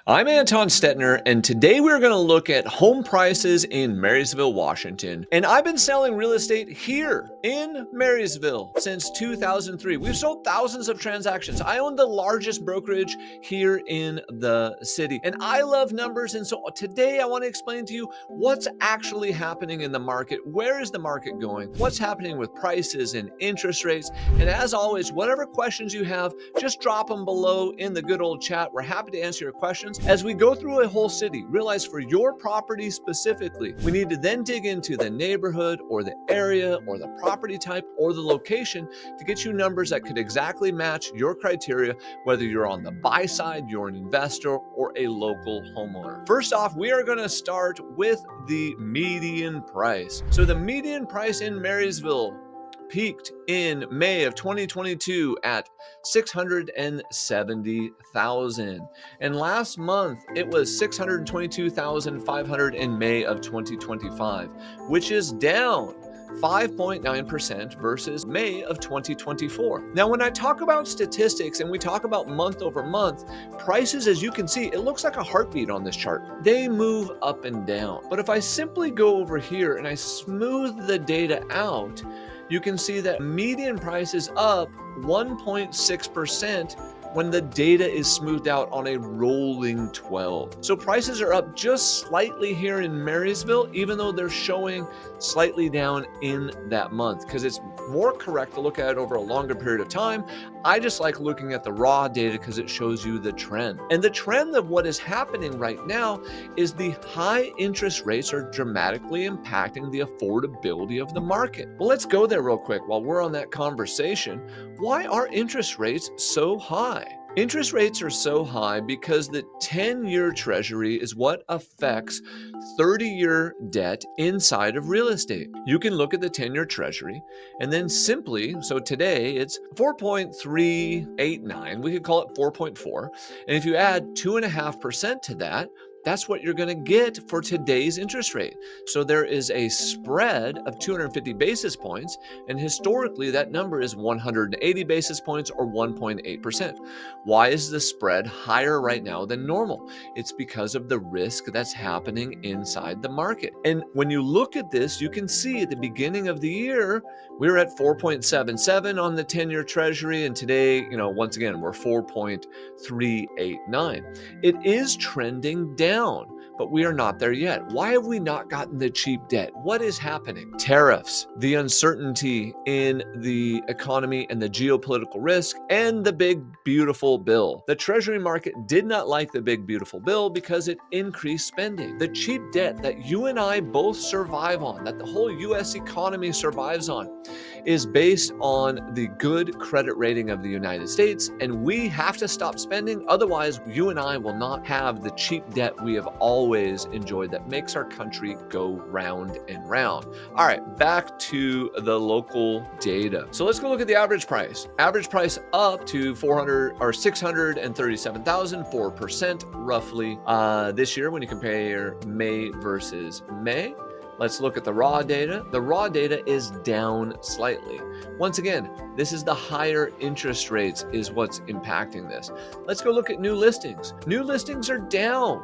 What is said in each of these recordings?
I'm Anton Stetner, and today we're going to look at home prices in Marysville, Washington. And I've been selling real estate here in Marysville since 2003. We've sold thousands of transactions. I own the largest brokerage here in the city, and I love numbers. And so today I want to explain to you what's actually happening in the market. Where is the market going? What's happening with prices and interest rates? And as always, whatever questions you have, just drop them below in the good old chat. We're happy to answer your questions. As we go through a whole city, realize for your property specifically, we need to then dig into the neighborhood or the area or the property type or the location to get you numbers that could exactly match your criteria, whether you're on the buy side, you're an investor, or a local homeowner. First off, we are going to start with the median price. So the median price in Marysville peaked in May of 2022 at $670,000. And last month, it was $622,500 in May of 2025, which is down 5.9% versus May of 2024. Now, when I talk about statistics and we talk about month over month, prices, as you can see, it looks like a heartbeat on this chart. They move up and down. But if I simply go over here and I smooth the data out, you can see that median price is up 1.6% when the data is smoothed out on a rolling 12. So prices are up just slightly here in Marysville, even though they're showing slightly down in that month, because it's more correct to look at it over a longer period of time. I just like looking at the raw data because it shows you the trend. And the trend of what is happening right now is the high interest rates are dramatically impacting the affordability of the market. Well, let's go there real quick while we're on that conversation. Why are interest rates so high? Interest rates are so high because the 10-year treasury is what affects 30-year debt inside of real estate. You can look at the 10-year treasury and then simply, so today it's 4.389, we could call it 4.4. And if you add 2.5% to that, that's what you're going to get for today's interest rate. So there is a spread of 250 basis points, and historically that number is 180 basis points or 1.8%. Why is the spread higher right now than normal? It's because of the risk that's happening inside the market. And when you look at this, you can see at the beginning of the year, we were at 4.77 on the 10-year treasury, and today, once again, we're 4.389. It is trending down, but we are not there yet. Why have we not gotten the cheap debt? What is happening? Tariffs, the uncertainty in the economy and the geopolitical risk, and the big beautiful bill. The Treasury market did not like the big beautiful bill because it increased spending. The cheap debt that you and I both survive on, that the whole US economy survives on, is based on the good credit rating of the United States, and we have to stop spending. Otherwise, you and I will not have the cheap debt we have always enjoyed that makes our country go round and round. All right, back to the local data. So let's go look at the average price. Average price up to 637,000, 4% roughly this year when you compare May versus May. Let's look at the raw data. The raw data is down slightly. Once again, this is the higher interest rates is what's impacting this. Let's go look at new listings. New listings are down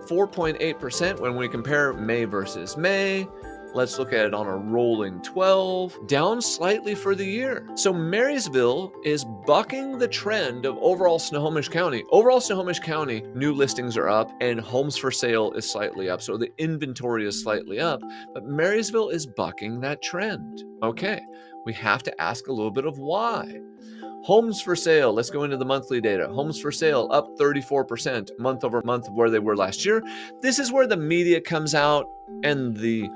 4.8% when we compare May versus May. Let's look at it on a rolling 12, down slightly for the year. So Marysville is bucking the trend of overall Snohomish County. Overall Snohomish County, new listings are up and homes for sale is slightly up. So the inventory is slightly up, but Marysville is bucking that trend. Okay, we have to ask a little bit of why. Homes for sale, let's go into the monthly data. Homes for sale up 34% month over month of where they were last year. This is where the media comes out and the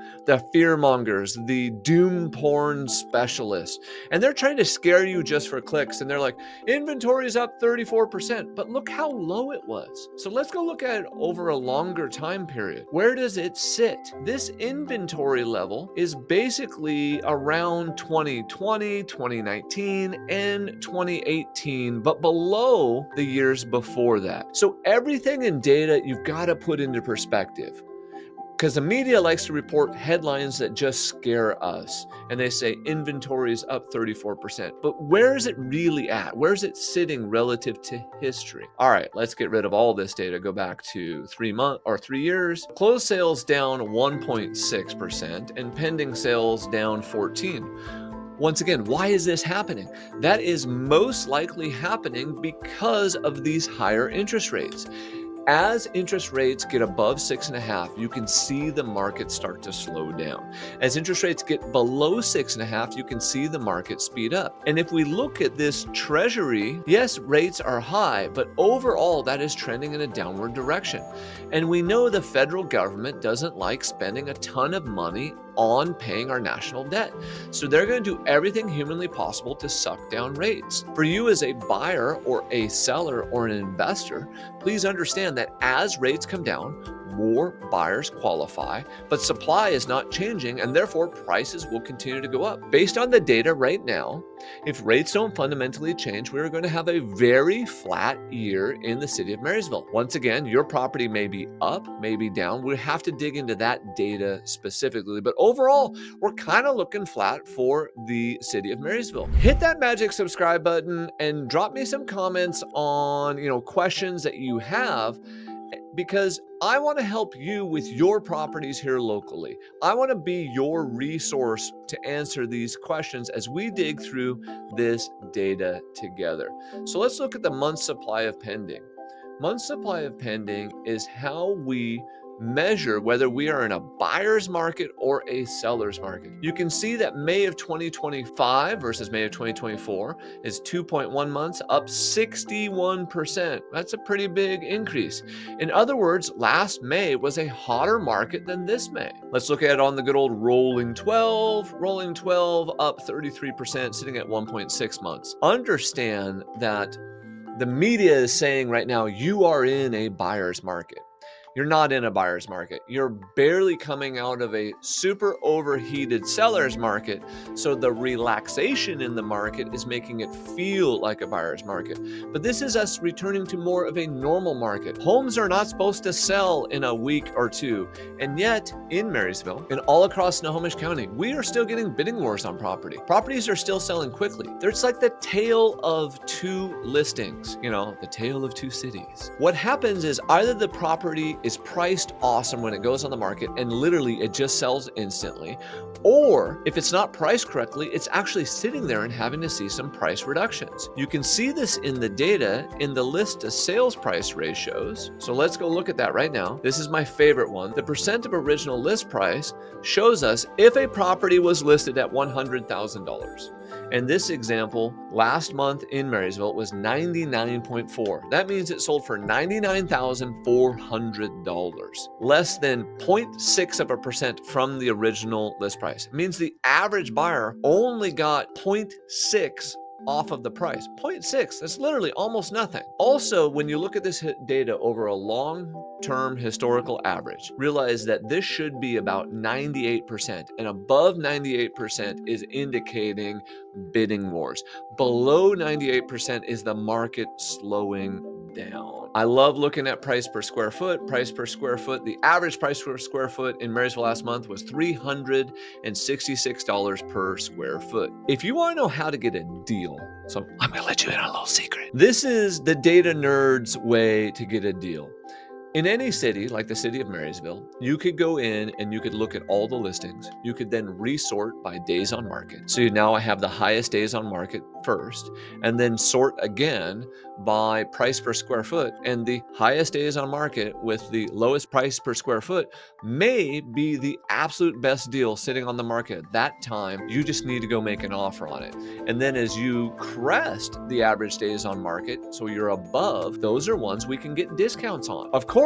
fear mongers, the doom porn specialists, and they're trying to scare you just for clicks. And they're like, inventory is up 34%, but look how low it was. So let's go look at it over a longer time period. Where does it sit? This inventory level is basically around 2020, 2019, and 2018, but below the years before that. So everything in data, you've got to put into perspective. Because the media likes to report headlines that just scare us. And they say inventory is up 34%. But where is it really at? Where is it sitting relative to history? All right, let's get rid of all this data. Go back to 3 months or 3 years. Closed sales down 1.6% and pending sales down 14%. Once again, why is this happening? That is most likely happening because of these higher interest rates. As interest rates get above 6.5, you can see the market start to slow down. As interest rates get below 6.5, you can see the market speed up. And if we look at this treasury, yes, rates are high, but overall that is trending in a downward direction. And we know the federal government doesn't like spending a ton of money on paying our national debt. So they're going to do everything humanly possible to suck down rates. For you as a buyer or a seller or an investor, please understand that as rates come down, more buyers qualify, but supply is not changing and therefore prices will continue to go up. Based on the data right now, if rates don't fundamentally change, we're going to have a very flat year in the city of Marysville. Once again, your property may be up, may be down. We have to dig into that data specifically, but overall, we're kind of looking flat for the city of Marysville. Hit that magic subscribe button and drop me some comments on, questions that you have, because I want to help you with your properties here locally. I want to be your resource to answer these questions as we dig through this data together. So let's look at the month supply of pending. Month supply of pending is how we measure whether we are in a buyer's market or a seller's market. You can see that May of 2025 versus May of 2024 is 2.1 months, up 61%. That's a pretty big increase. In other words, last May was a hotter market than this May. Let's look at it on the good old rolling 12. Rolling 12 up 33%, sitting at 1.6 months. Understand that the media is saying right now, you are in a buyer's market. You're not in a buyer's market. You're barely coming out of a super overheated seller's market. So the relaxation in the market is making it feel like a buyer's market. But this is us returning to more of a normal market. Homes are not supposed to sell in a week or two. And yet in Marysville and all across Snohomish County, we are still getting bidding wars on property. Properties are still selling quickly. There's like the tale of two listings, the tale of two cities. What happens is either the property is priced awesome when it goes on the market and literally it just sells instantly, or if it's not priced correctly, it's actually sitting there and having to see some price reductions. You can see this in the data in the list to sales price ratios. So let's go look at that right now. This is my favorite one. The percent of original list price shows us if a property was listed at $100,000. And this example, last month in Marysville was 99.4. That means it sold for $99,400, less than 0.6% from the original list price. It means the average buyer only got 0.6 off of the price. 0.6, that's literally almost nothing. Also, when you look at this data over a long-term historical average, realize that this should be about 98%, and above 98% is indicating bidding wars. Below 98% is the market slowing down. I love looking at price per square foot. Price per square foot, the average price per square foot in Marysville last month was $366 per square foot. If you want to know how to get a deal, so I'm going to let you in on a little secret. This is the data nerd's way to get a deal. In any city, like the city of Marysville, you could go in and you could look at all the listings. You could then resort by days on market. So now I have the highest days on market first, and then sort again by price per square foot. And the highest days on market with the lowest price per square foot may be the absolute best deal sitting on the market at that time. You just need to go make an offer on it. And then as you crest the average days on market, so you're above, those are ones we can get discounts on. Of course,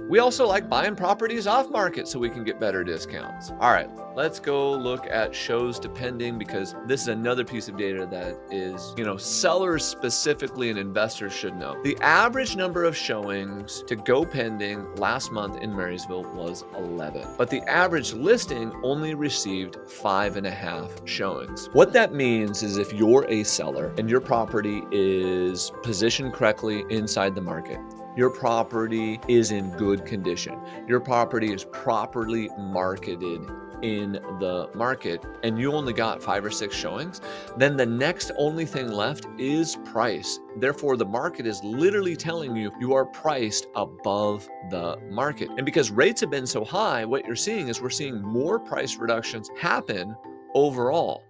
we also like buying properties off market so we can get better discounts. All right, let's go look at shows to pending, because this is another piece of data that is, sellers specifically and investors should know. The average number of showings to go pending last month in Marysville was 11, but the average listing only received 5.5 showings. What that means is if you're a seller and your property is positioned correctly inside the market, your property is in good condition. Your property is properly marketed in the market, and you only got 5 or 6 showings, then the next only thing left is price. Therefore, the market is literally telling you you are priced above the market. And because rates have been so high, what you're seeing is we're seeing more price reductions happen overall.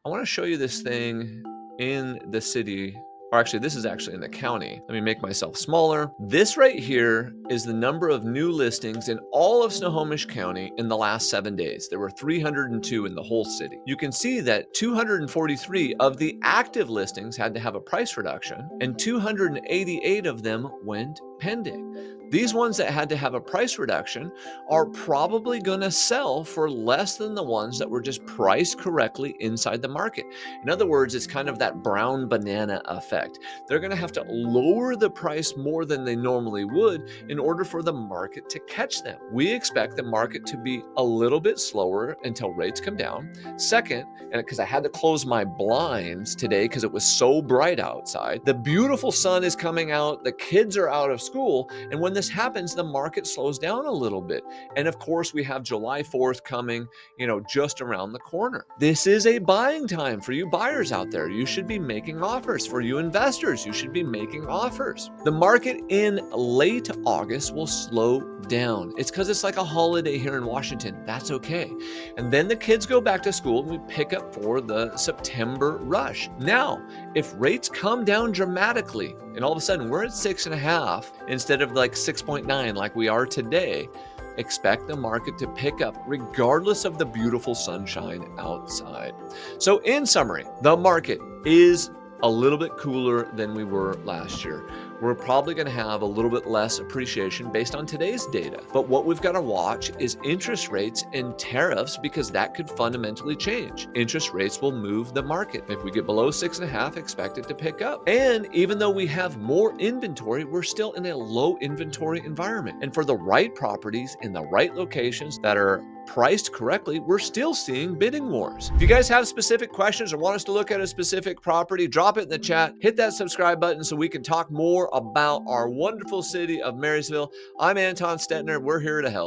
I want to show you this thing in the city, or actually, this is actually in the county. Let me make myself smaller. This right here is the number of new listings in all of Snohomish County in the last 7 days. There were 302 in the whole city. You can see that 243 of the active listings had to have a price reduction, and 288 of them went pending. These ones that had to have a price reduction are probably going to sell for less than the ones that were just priced correctly inside the market. In other words, it's kind of that brown banana effect. They're going to have to lower the price more than they normally would in order for the market to catch them. We expect the market to be a little bit slower until rates come down. Second, and because I had to close my blinds today because it was so bright outside, the beautiful sun is coming out, the kids are out of school, and when this happens, the market slows down a little bit. And of course, we have July 4th coming, just around the corner. This is a buying time for you buyers out there. You should be making offers. For you investors, you should be making offers. The market in late August will slow down. It's because it's like a holiday here in Washington. That's okay. And then the kids go back to school and we pick up for the September rush. Now, if rates come down dramatically and all of a sudden we're at 6.5 instead of like 6.9 like we are today, expect the market to pick up regardless of the beautiful sunshine outside. So in summary, the market is a little bit cooler than we were last year. We're probably going to have a little bit less appreciation based on today's data. But what we've got to watch is interest rates and tariffs, because that could fundamentally change. Interest rates will move the market. If we get below 6.5, expect it to pick up. And even though we have more inventory, we're still in a low inventory environment. And for the right properties in the right locations that are priced correctly, we're still seeing bidding wars. If you guys have specific questions or want us to look at a specific property, drop it in the chat. Hit that subscribe button so we can talk more about our wonderful city of Marysville. I'm Anton Stetner. We're here to help.